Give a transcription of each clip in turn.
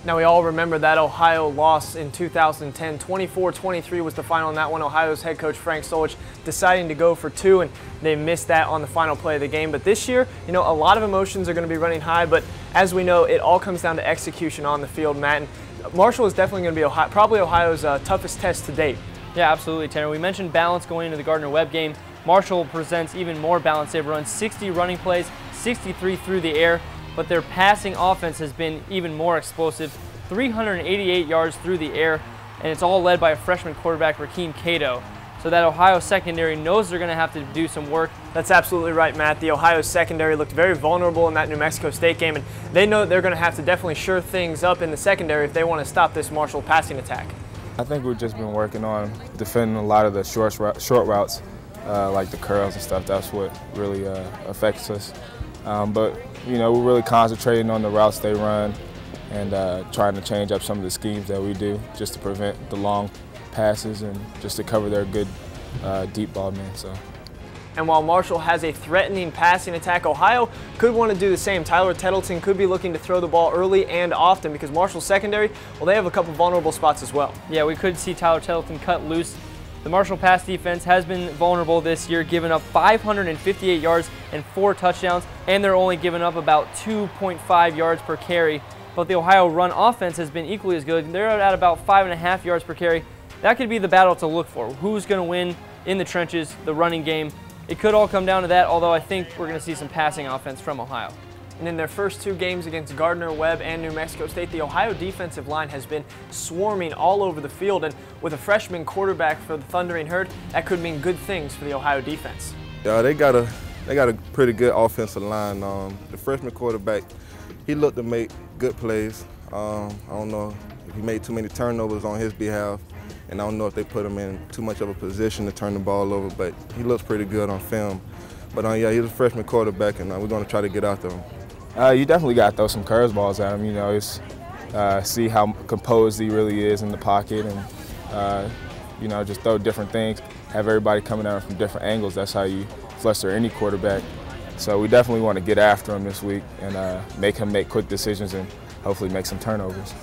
Now we all remember that Ohio loss in 2010. 24-23 was the final in that one. Ohio's head coach Frank Solich deciding to go for two, and they missed that on the final play of the game. But this year, a lot of emotions are going to be running high, but as we know, it all comes down to execution on the field, Matt. And Marshall is definitely going to be probably Ohio's toughest test to date. Yeah, absolutely, Tanner. We mentioned balance going into the Gardner-Webb game. Marshall presents even more balance. They've run 60 running plays, 63 through the air, but their passing offense has been even more explosive. 388 yards through the air, and it's all led by a freshman quarterback, Rakeem Cato. So that Ohio secondary knows they're going to have to do some work. That's absolutely right, Matt. The Ohio secondary looked very vulnerable in that New Mexico State game, and they know that they're going to have to definitely shore things up in the secondary if they want to stop this Marshall passing attack. I think we've just been working on defending a lot of the short routes, like the curls and stuff. That's what really affects us. But we're really concentrating on the routes they run and trying to change up some of the schemes that we do just to prevent the long passes and just to cover their good deep ball men. And while Marshall has a threatening passing attack, Ohio could want to do the same. Tyler Tettleton could be looking to throw the ball early and often because Marshall's secondary, well, they have a couple vulnerable spots as well. Yeah, we could see Tyler Tettleton cut loose. The Marshall pass defense has been vulnerable this year, giving up 558 yards and 4 touchdowns, and they're only giving up about 2.5 yards per carry. But the Ohio run offense has been equally as good. They're at about 5.5 yards per carry. That could be the battle to look for. Who's going to win in the trenches, the running game? It could all come down to that, although I think we're going to see some passing offense from Ohio. And in their first 2 games against Gardner-Webb and New Mexico State, the Ohio defensive line has been swarming all over the field. And with a freshman quarterback for the Thundering Herd, that could mean good things for the Ohio defense. Yeah, they got a pretty good offensive line. The freshman quarterback, he looked to make good plays. I don't know if he made too many turnovers on his behalf, and I don't know if they put him in too much of a position to turn the ball over, but he looks pretty good on film. But yeah, he's a freshman quarterback, and we're going to try to get after him. You definitely got to throw some curveballs at him, see how composed he really is in the pocket, and just throw different things, have everybody coming at him from different angles. That's how you fluster any quarterback. So we definitely want to get after him this week and make him make quick decisions and hopefully make some turnovers.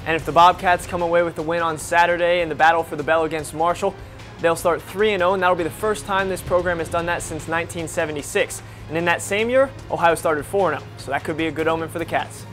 And if the Bobcats come away with the win on Saturday in the battle for the bell against Marshall, they'll start 3-0, and that'll be the first time this program has done that since 1976. And in that same year, Ohio started 4-0, so that could be a good omen for the Cats.